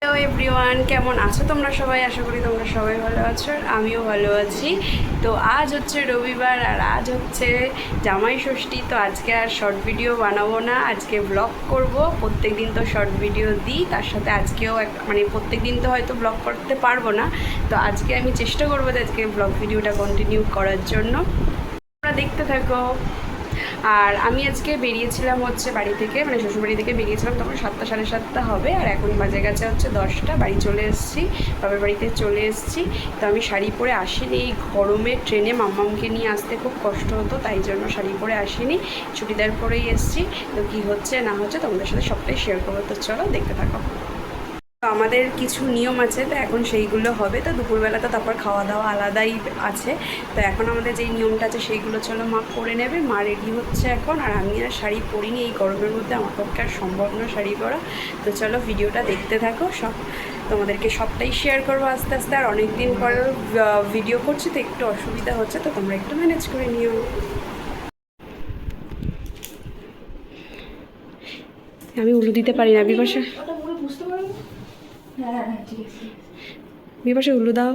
Hello everyone, কেমন আছো তোমরা সবাই? আশা করি তোমরা সবাই ভালো আছো আর আমিও ভালো আছি। তো আজ হচ্ছে রবিবার আর আজ হচ্ছে জামাই ষষ্ঠী। তো আজকে আর শর্ট ভিডিও বানাবো না, আজকে ব্লগ করব। প্রত্যেক দিন তো শর্ট ভিডিও দিই, তার সাথে আজকেও মানে প্রত্যেক দিন তো হয়তো ব্লগ করতে পারবো না, তো আজকে আমি চেষ্টা করবো যে আজকে ব্লগ ভিডিওটা কন্টিনিউ করার জন্য। তোমরা দেখতে থাকো। আর আমি আজকে বেরিয়েছিলাম হচ্ছে বাড়ি থেকে, মানে শ্বশুরবাড়ি থেকে বেরিয়েছিলাম তখন 7টা সাড়ে 7টা হবে, আর এখন বাজে গেছে হচ্ছে 10টা। বাড়ি চলে এসেছি, বাবার বাড়িতে চলে এসেছি। তো আমি শাড়ি পরে আসিনি, এই গরমে ট্রেনে মাম্মামকে নিয়ে আসতে খুব কষ্ট হতো, তাই জন্য শাড়ি পরে আসিনি, চুড়িদার পরেই এসেছি। তো কী হচ্ছে না হচ্ছে তোমাদের সাথে সবটাই শেয়ার করবো, তো চলো দেখতে থাকো। আমাদের কিছু নিয়ম আছে, তো এখন সেইগুলো হবে। তো দুপুরবেলা তো তারপর খাওয়া দাওয়া আলাদাই আছে। তো এখন আমাদের যেই নিয়মটা আছে সেইগুলো চলো মা করে নেবে। মা রেডি হচ্ছে এখন, আর আমি আর শাড়ি পরিনি, এই গরমের মধ্যে আমার পক্ষে আর সম্ভব না শাড়ি পরা। তো চলো ভিডিওটা দেখতে থাকো, সব তোমাদেরকে সবটাই শেয়ার করবো আস্তে আস্তে। আর অনেক দিন পর ভিডিও করছি, তো একটু অসুবিধা হচ্ছে, তো তোমরা একটু ম্যানেজ করে নিও। আমি উলু দিতে পারি না, বিপাশা বিপাশা উলু দাও।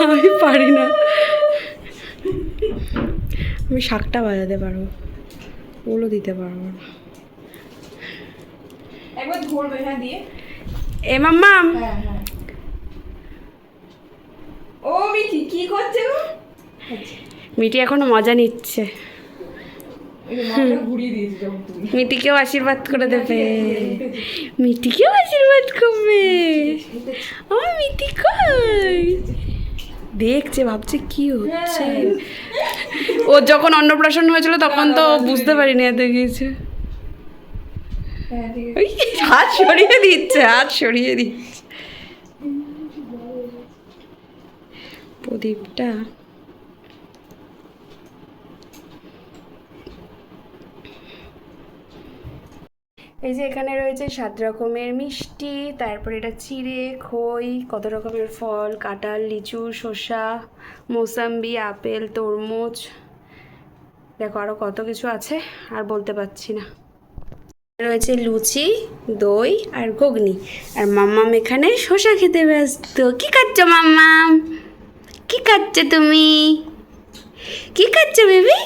আমি পারি না, আমি শাকটা বাজাতে পারবো, উলু দিতে পারবো না। একবার ধরবে, হ্যাঁ দিয়ে। এ মাম্মাম, হ্যাঁ হ্যাঁ। ও মিঠি কি করছে গো? মিটি এখনো মজা নিচ্ছে। ঘুরিয়ে দিয়েছি যখন তুমি। মিটিকেও আশীর্বাদ করে দেবে, মিটিকেও আশীর্বাদ করবে। আমার মিটি কই দেখছে, ভাবছে কি হচ্ছে। ও যখন অন্নপ্রাশন হয়েছিল তখন তো বুঝতে পারিনি এত কিছু। ওই হাত সরিয়ে দিচ্ছে, হাত সরিয়ে দিচ্ছে। প্রদীপটা এই যে এখানে রয়েছে 7 রকমের মিষ্টি, তারপরে এটা চিড়ে, খই, কত রকমের ফল, কাঁঠাল, লিচু, শসা, মৌসাম্বি, আপেল, তরমুজ, দেখো আরও কত কিছু আছে, আর বলতে পারছি না। রয়েছে লুচি, দই আর ঘুগনি। আর মাম্মাম এখানে শসা খেতে ব্যস্ত। কি খাচ্ছ মাম্মাম? কি খাচ্ছ তুমি? কি খাচ্ছ বেবি?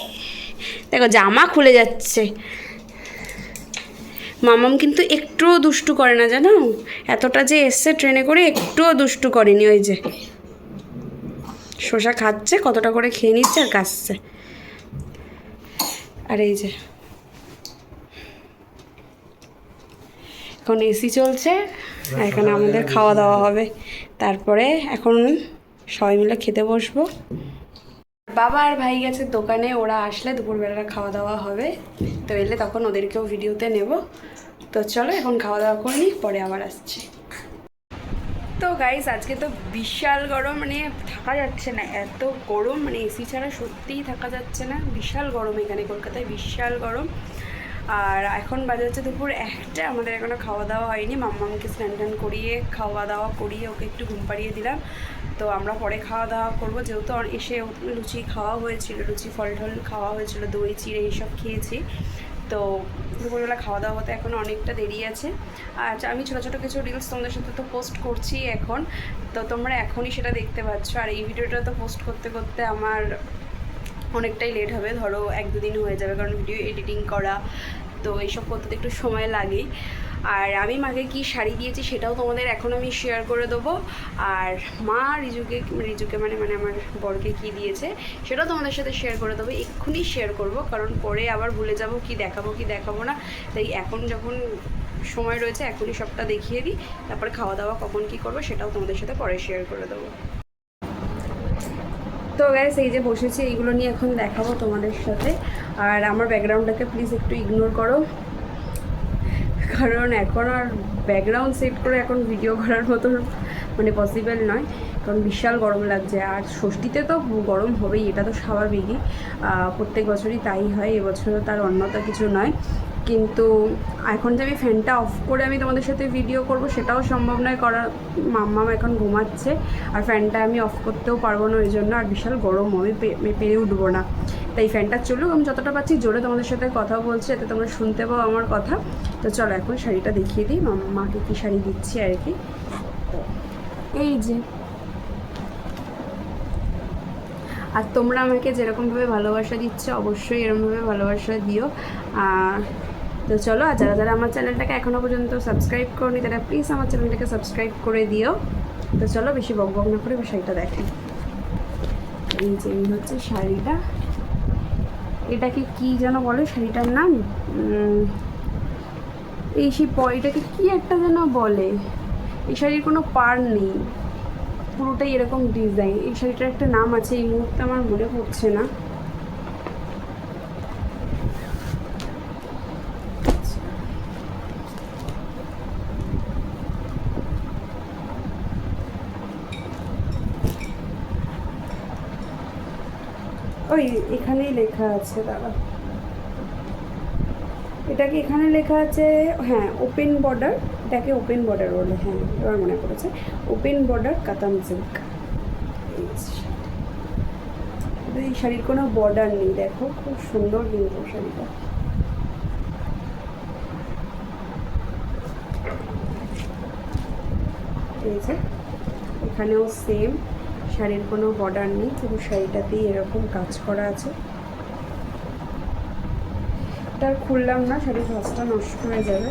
দেখো জামা খুলে যাচ্ছে। মামাম কিন্তু একটুও দুষ্টু করে না, জানো? এতটা যে এসছে ট্রেনে করে, একটুও দুষ্টু করেনি। ওই যে শসা খাচ্ছে, কতটা করে খেয়ে নিচ্ছে আর কাশছে। আর এই যে এখন এসি চলছে, আর এখানে আমাদের খাওয়া দাওয়া হবে। তারপরে এখন সবাই মিলে খেতে বসবো। বাবা আর ভাই গেছে দোকানে, ওরা আসলে দুপুরবেলা খাওয়া দাওয়া হবে। তো এলে তখন ওদেরকেও ভিডিওতে নেব। তো চলো এখন খাওয়া দাওয়া করে নিই, পরে আবার আসছি। তো গাইস আজকে তো বিশাল গরম, মানে থাকা যাচ্ছে না, এত গরম, মানে এসি ছাড়া সত্যিই থাকা যাচ্ছে না। বিশাল গরম এখানে কলকাতায়, বিশাল গরম। আর এখন বাজে হচ্ছে দুপুর 1টা, আমাদের এখনও খাওয়া দাওয়া হয়নি। মাম্মামকে স্নান টান করিয়ে খাওয়া দাওয়া করিয়ে ওকে একটু ঘুম পাড়িয়ে দিলাম। তো আমরা পরে খাওয়া দাওয়া করবো, যেহেতু এসে লুচি খাওয়া হয়েছিল, লুচি ফল টল খাওয়া হয়েছিল, দই চিড়ে এইসব খেয়েছি। তো দুপুরবেলা খাওয়া দাওয়া হতে এখন অনেকটা দেরি আছে। আর আমি ছোটো ছোটো কিছু রিলস তোমাদের সাথে তো পোস্ট করছি এখন, তো তোমরা এখনই সেটা দেখতে পাচ্ছ। আর এই ভিডিওটা তো পোস্ট করতে করতে আমার অনেকটাই লেট হবে, ধরো 1-2 দিন হয়ে যাবে, কারণ ভিডিও এডিটিং করা তো এইসব করতে তো একটু সময় লাগেই। আর আমি মাকে কি শাড়ি দিয়েছি সেটাও তোমাদের এখন আমি শেয়ার করে দেবো। আর মা রিজুকে মানে আমার বরকে কি দিয়েছে সেটাও তোমাদের সাথে শেয়ার করে দেবো, এক্ষুনি শেয়ার করব, কারণ পরে আবার ভুলে যাব কি দেখাবো না। তাই এখন যখন সময় রয়েছে এখনই সবটা দেখিয়ে দিই, তারপরে খাওয়া দাওয়া কখন কি করবো সেটাও তোমাদের সাথে পরে শেয়ার করে দেবো। তো গ্যাস এই যে বসেছি, এইগুলো নিয়ে এখন দেখাবো তোমাদের সাথে। আর আমার ব্যাকগ্রাউন্ডটাকে প্লিজ একটু ইগনোর করো, কারণ এখন আর ব্যাকগ্রাউন্ড সেট করে এখন ভিডিও করার মতো মানে পসিবল নয়, কারণ বিশাল গরম লাগছে। আর ষষ্ঠীতে তো গরম হবেই, এটা তো স্বাভাবিকই, প্রত্যেক বছরই তাই হয়, এবছরও তার অন্যতা কিছু নয়। কিন্তু এখন যে আমি ফ্যানটা অফ করে আমি তোমাদের সাথে ভিডিও করব সেটাও সম্ভব নয়, করার মাম্মাম এখন ঘুমাচ্ছে, আর ফ্যানটা আমি অফ করতেও পারবো না ওই জন্য। আর বিশাল গরম, আমি পেরে উঠবো না, তাই ফ্যানটা চলুক, আমি যতটা পাচ্ছি জোরে তোমাদের সাথে কথা বলছি, যাতে তোমরা শুনতে পাও আমার কথা। তো চলো এখন শাড়িটা দেখিয়ে দিই মাকে কী শাড়ি দিচ্ছি আর কি। তো এই যে, আর তোমরা আমাকে যেরকমভাবে ভালোবাসা দিচ্ছ অবশ্যই এরকমভাবে ভালোবাসা দিও। তো চলো, আর যারা যারা আমার চ্যানেলটাকে এখনও পর্যন্ত সাবস্ক্রাইব করনি তারা প্লিজ আমার চ্যানেলটাকে সাবস্ক্রাইব করে দিও। তো চলো বেশি বক বক না করে শাড়িটা দেখি। এই যে এই হচ্ছে শাড়িটা, এটাকে কি যেন বলে শাড়িটার নাম, এই সেই এটাকে কি একটা যেন বলে। এই শাড়ির কোনো পার নেই, পুরোটাই এরকম ডিজাইন। এই শাড়িটার একটা নাম আছে, এই মুহূর্তে আমার মনে পড়ছে না। ওই এখানেই লেখা আছে, দাঁড়া, এটাকে এখানে লেখা আছে, হ্যাঁ ওপেন বর্ডার, এটাকে ওপেন বর্ডার বলে, হ্যাঁ এবার মনে পড়েছে, ওপেন বর্ডার কাতান সিল্ক। এই শাড়ির কোনো বর্ডার নেই, দেখো খুব সুন্দর কিন্তু শাড়িটা। এই যে এখানেও সেম, শাড়ির কোনো বর্ডার নেই, পুরো শাড়িটাতেই এরকম কাজ করা আছে। এটা আর খুললাম না, শাড়ির ভাঁজটা নষ্ট হয়ে যাবে।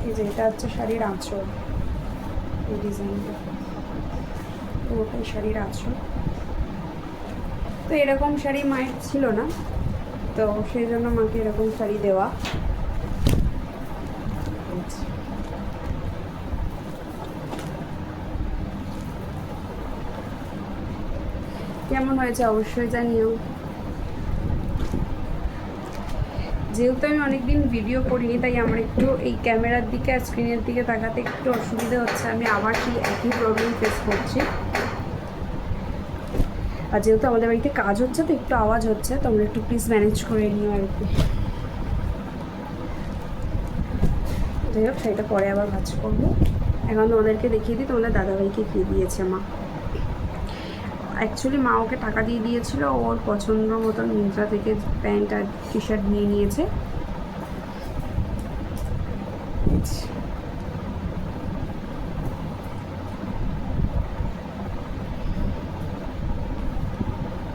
এই যে এটা হচ্ছে শাড়ির আঁচল, এই ডিজাইনটা পুরোটাই শাড়ির আঁচল। তো এরকম শাড়ি মায়ের ছিল না, তো সেই জন্য মাকে এরকম শাড়ি দেওয়া। কেমন হয়েছে অবশ্যই জানিও। যেহেতু আমি অনেকদিন ভিডিও করিনি তাই আমার একটু এই ক্যামেরার দিকে আর স্ক্রিনের দিকে তাকাতে একটু অসুবিধা হচ্ছে, আমি আবার সেই একই প্রবলেম ফেস করছি। আর যেহেতু আমাদের বাড়িতে কাজ হচ্ছে তো একটু আওয়াজ হচ্ছে, তোমরা একটু প্লিজ ম্যানেজ করে নিও আর কি। যাই হোক, সেটা পরে আবার ভাজ করবো। এখন তোমাদেরকে দেখিয়ে দিই তোমাদের দাদাভাইকে কী দিয়েছে মা। অ্যাকচুয়ালি মা ওকে টাকা দিয়ে দিয়েছিল, ওর পছন্দ মতন মিন্ত্রা থেকে প্যান্ট আর টি শার্ট নিয়ে নিয়েছে।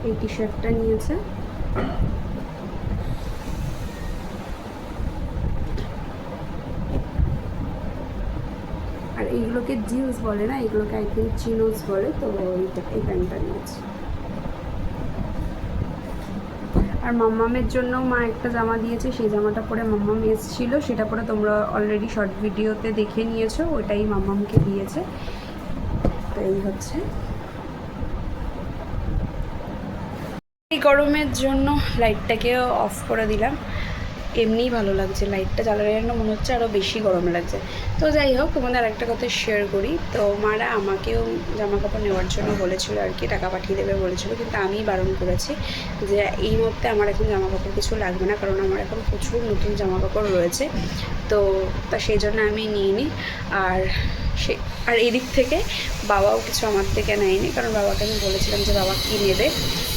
এই টি শার্টটা নিয়েছে, আর এইগুলোকে জিন্স বলে না, এগুলোকে আই থিঙ্ক চিনোস বলে। তো এই প্যান্টটা নিয়েছে। আর মাম্মামের জন্য মা একটা জামা দিয়েছে, সেই জামাটা পরে মাম্মাম এসেছিলো, সেটা পরে তোমরা অলরেডি শর্ট ভিডিওতে দেখে নিয়েছো, ওইটাই মাম্মামকে দিয়েছে। তো এই হচ্ছে, এই গরমের জন্য লাইটটাকেও অফ করে দিলাম, এমনিই ভালো লাগছে, লাইটটা জ্বালানোর জন্য মনে হচ্ছে আরও বেশি গরম লাগছে। তো যাই হোক, তোমাদের আরেকটা কথা শেয়ার করি। তো মারা আমাকেও জামা কাপড় নেওয়ার জন্য বলেছিল আর কি, টাকা পাঠিয়ে দেবে বলেছিল, কিন্তু আমি বারণ করেছি যে এই মুহূর্তে আমার এখন জামা কাপড় কিছু লাগবে না, কারণ আমার এখন প্রচুর নতুন জামা কাপড় রয়েছে। তো সেই জন্য আমি নিইনি। আর এদিক থেকে বাবাও কিছু আমার থেকে নেয়নি, কারণ বাবাকে আমি বলেছিলাম যে বাবা কী নেবে,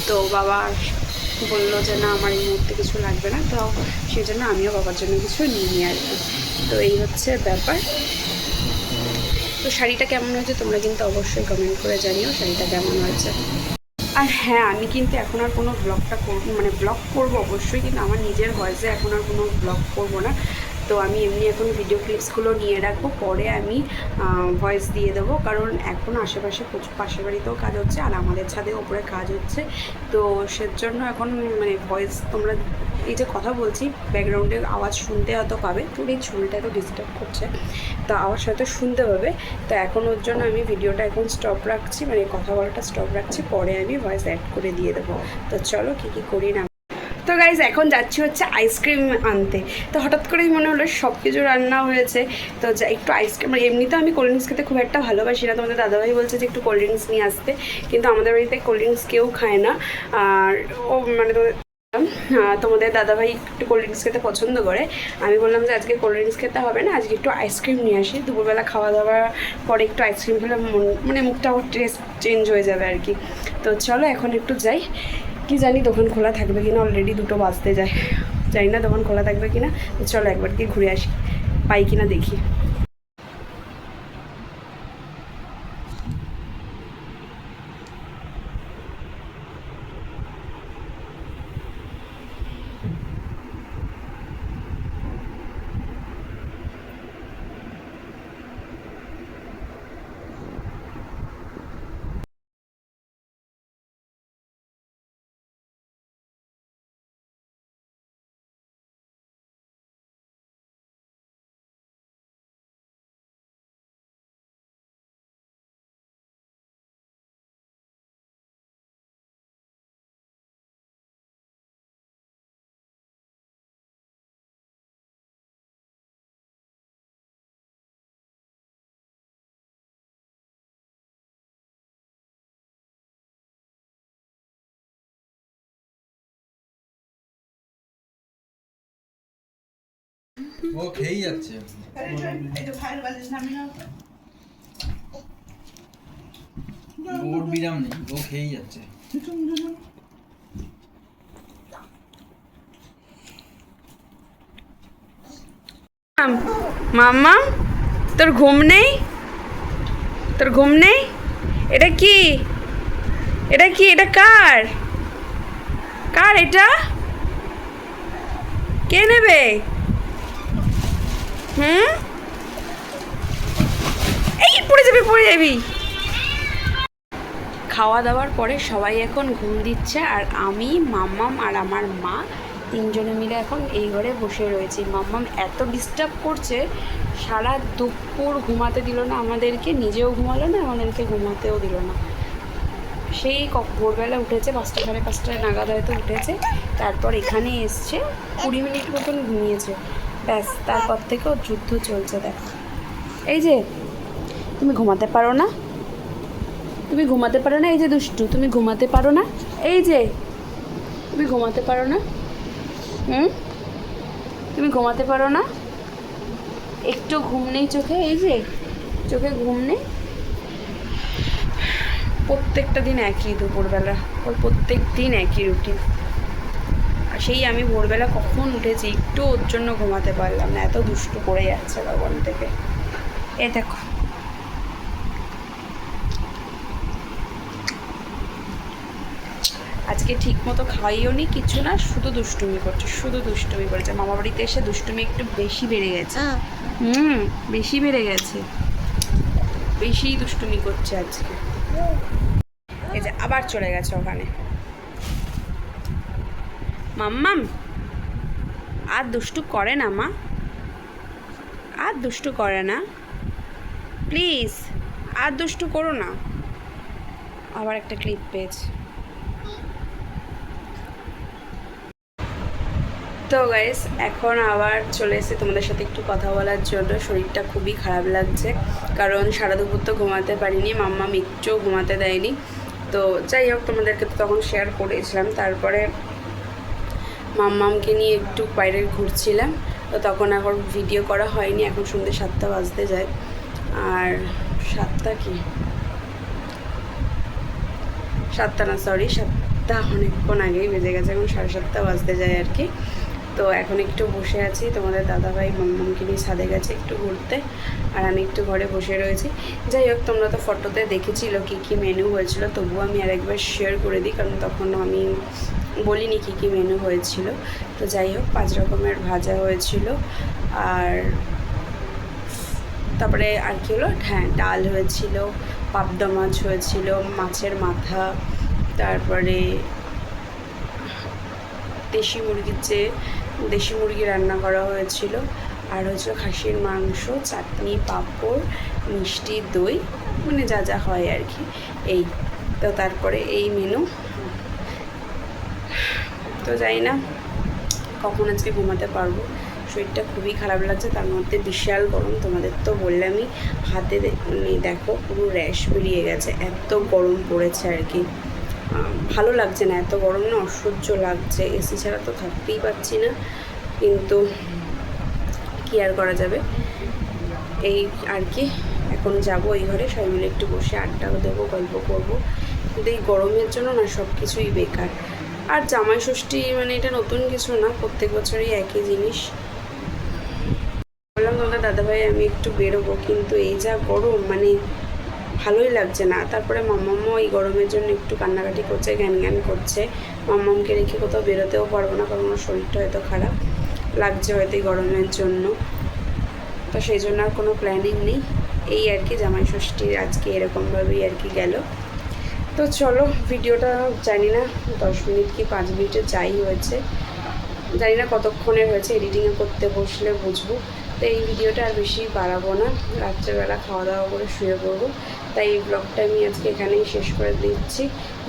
তো বাবা বললো যে না আমার এই মুহূর্তে কিছু লাগবে না, তো সেই জন্য আমিও বাবার জন্য কিছু নিইনি আর কি। তো এই হচ্ছে ব্যাপার। তো শাড়িটা কেমন হয়েছে তোমরা কিন্তু অবশ্যই কমেন্ট করে জানিও শাড়িটা কেমন হয়েছে। আর হ্যাঁ, আমি কিন্তু এখন আর কোনো ব্লগটা করবো, মানে ব্লগ করবো অবশ্যই, কিন্তু আমার নিজের ভয়েসে এখন আর কোনো ব্লগ করবো না। তো আমি এমনি এখন ভিডিও ক্লিপসগুলো নিয়ে রাখবো, পরে আমি ভয়েস দিয়ে দেবো, কারণ এখন আশেপাশে পাশের বাড়িতেও কাজ হচ্ছে আর আমাদের ছাদের ওপরে কাজ হচ্ছে। তো সেজন্য এখন মানে ভয়েস তোমরা এই যে কথা বলছি ব্যাকগ্রাউন্ডে আওয়াজ শুনতে হয়তো পাবে, তোর এই চুলটা তো ডিস্টার্ব করছে, তো আওয়াজ হয়তো শুনতে পাবে। তো এখন ওর জন্য আমি ভিডিওটা এখন স্টপ রাখছি, মানে কথা বলাটা স্টপ রাখছি, পরে আমি ভয়েস অ্যাড করে দিয়ে দেবো। তো চলো কী কী করি না। তো গাইজ এখন যাচ্ছি হচ্ছে আইসক্রিম আনতে। তো হঠাৎ করেই মনে হলো সব কিছু রান্না হয়েছে, তো একটু আইসক্রিম, মানে এমনিতে আমি কোল্ড ড্রিঙ্কস খেতে খুব একটা ভালোবাসি না, তোমাদের দাদাভাই বলছে যে একটু কোল্ড ড্রিঙ্কস নিয়ে আসতে, কিন্তু আমাদের বাড়িতে কোল্ড ড্রিঙ্কস কেউ খায় না। আর ও মানে তোমাদের দাদাভাই একটু কোল্ড ড্রিঙ্কস খেতে পছন্দ করে। আমি বললাম যে আজকে কোল্ড ড্রিঙ্কস খেতে হবে না, আজকে একটু আইসক্রিম নিয়ে আসি। দুপুরবেলা খাওয়া দাওয়ার পরে একটু আইসক্রিম খেলে মানে মুখটাও টেস্ট চেঞ্জ হয়ে যাবে আর কি। তো চলো এখন একটু যাই, কি জানি দোকান খোলা থাকবে কিনা, অলরেডি 2টো বাজতে যায়, জানি না দোকান খোলা থাকবে কিনা। তো চলো একবার গিয়ে ঘুরে আসি, পাই কিনা দেখি। ও খেয়েই যাচ্ছে। ওর বিরাম নেই, ও খেয়েই যাচ্ছে। মাম্মা তোর ঘুম নেই? তোর ঘুম নেই? এটা কি? এটা কি? এটা কার? কার এটা? কে নেবে? এই পড়ে যাবি, পড়ে যাবি। খাওয়া দাওয়ার পরে সবাই এখন ঘুম দিচ্ছে, আর আমি, মাম্মাম আর আমার মা 3জনে মিলে এখন এই ঘরে বসে রয়েছি। মাম্মাম এত ডিস্টার্ব করছে, সারা দুপুর ঘুমাতে দিল না আমাদেরকে, নিজেও ঘুমালো না, আমাদেরকে ঘুমাতেও দিল না। সেই ভোরবেলা উঠেছে, 5টা সাড়ে 5টায় নাগাদ হয়তো উঠেছে। তারপর এখানে এসছে, 20 মিনিট মতন ঘুমিয়েছে, ব্যাস। তারপর থেকেও যুদ্ধ চলছে। দেখো, এই যে তুমি ঘুমাতে পারো না, তুমি ঘুমাতে পারো না, এই যে দুষ্টু, তুমি ঘুমাতে পারো না, এই যে তুমি ঘুমাতে পারো না, তুমি ঘুমাতে পারো না, একটু ঘুম নেই চোখে, এই যে চোখে ঘুম নেই। প্রত্যেকটা দিন একই দুপুরবেলা, ওর প্রত্যেক দিন একই রুটিন। আর সেই আমি ভোরবেলা কখন উঠেছি, একটু ওর জন্য ঘুমাতে পারলাম না, এত দুষ্টু করে যাচ্ছে তখন থেকে। এ দেখো, আজকে ঠিক মতো খাইও নি, কিছু না, শুধু দুষ্টুমি করছে, শুধু দুষ্টুমি করেছে। মামা বাড়িতে এসে দুষ্টুমি একটু বেশি বেড়ে গেছে। বেশি বেড়ে গেছে, বেশি দুষ্টুমি করছে আজকে। এই যে আবার চলে গেছে ওখানে। মাম্মাম আর দুষ্টু করে না মা, আর দুষ্টু করে না, প্লিজ আর দুষ্টু করো না। আবার একটা ক্লিপ পেয়েছে। তো গাইস, এখন আবার চলে এসেছি তোমাদের সাথে একটু কথা বলার জন্য। শরীরটা খুবই খারাপ লাগছে, কারণ সারা দুপুর তো ঘুমাতে পারিনি, মাম্মাম একটুও ঘুমাতে দেয়নি। তো যাই হোক, তোমাদেরকে তো তখন শেয়ার করেছিলাম। তারপরে মাম্মামকে নিয়ে একটু বাইরে ঘুরছিলাম, তো তখন এখন ভিডিও করা হয়নি। এখন সন্ধ্যে 7টা বাজতে যায়, আর 7টা কি 7টা না, সরি 7টা অনেকক্ষণ আগেই বেজে গেছে, এখন 7:30 বাজতে যায় আর কি। তো এখন একটু বসে আছি, তোমাদের দাদাভাই মাম্মামকে নিয়ে ছাদে গেছে একটু ঘুরতে, আর আমি একটু ঘরে বসে রয়েছি। যাই হোক, তোমরা তো ফটোতে দেখেছিলো কী কী মেনু হয়েছিল, তবুও আমি আরেকবার শেয়ার করে দিই, কারণ তখন আমি বলিনি কী কী মেনু হয়েছিল। তো যাই হোক, 5 রকমের ভাজা হয়েছিল, আর তারপরে আর কি হলো, হ্যাঁ ডাল হয়েছিল, পাবদা মাছ হয়েছিল, মাছের মাথা, তারপরে দেশি মুরগি রান্না করা হয়েছিল, আর হয়েছিল খাসির মাংস, চাটনি, পাঁপড়, মিষ্টি, দই, মানে যা যা হয় আর কি। এই তো তারপরে এই মেনু। তো জানি না কখন আজকে ঘুমাতে পারবো, শরীরটা খুবই খারাপ লাগছে, তার মধ্যে বিশাল গরম। তোমাদের তো বললামই, হাতে মানে দেখো পুরো র্যাশ বেরিয়ে গেছে, এত গরম পড়েছে আর কি। ভালো লাগছে না, এত গরম না, অসহ্য লাগছে, এসি ছাড়া তো থাকতেই পারছি না, কিন্তু কি আর করা যাবে। এই আর কি, এখন যাবো এই ঘরে, সবাই মিলে একটু বসে আড্ডাও দেবো, গল্প করবো, কিন্তু এই গরমের জন্য না সব কিছুই বেকার। আর জামাই ষষ্ঠী মানে এটা নতুন কিছু না, প্রত্যেক বছরই একই জিনিস। বললাম তোমাদের দাদাভাই আমি একটু বেরোবো, কিন্তু এই যা গরম মানে ভালোই লাগছে না। তারপরে মাম্মামও এই গরমের জন্য একটু কান্নাকাটি করছে, জ্ঞান জ্ঞান করছে। মাম্মামকে রেখে কোথাও বেরোতেও পারবো না, কারণ ওর শরীরটা হয়তো খারাপ লাগছে হয়তো এই গরমের জন্য, তো সেই জন্য আর কোনো প্ল্যানিং নেই। এই আর কি জামাই ষষ্ঠীর আজকে এরকমভাবেই আর কি গেল। তো চলো ভিডিওটা জানি না 10 মিনিট কি 5 মিনিটে যাই হয়েছে, জানি না কতক্ষণের হয়েছে, এডিটিংয়ে করতে বসলে বুঝবো। তো এই ভিডিওটা আর বেশি বাড়াবো না, রাত্রেবেলা খাওয়া দাওয়া করে শুয়ে পড়বো, তাই এই ব্লগটা আমি আজকে এখানেই শেষ করে দিচ্ছি।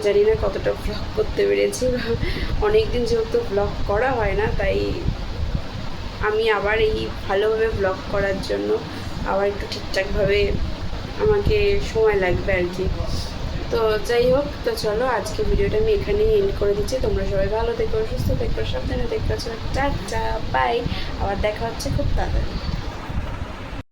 জানি না কতটা ব্লগ করতে পেরেছি, অনেক দিন যেহেতু ব্লগ করা হয় না, তাই আমি আবার এই ভালোভাবে ব্লগ করার জন্য আবার একটু ঠিকঠাকভাবে আমাকে সময় লাগবে আর কি। তো যাই হোক, তো চলো আজকে ভিডিওটা আমি এখানেই এন্ড করে দিচ্ছি। তোমরা সবাই ভালো থেকো, সুস্থ থেকো, সাবধানে থেকো, টাটা বাই, আবার দেখা হচ্ছে খুব তাড়াতাড়ি।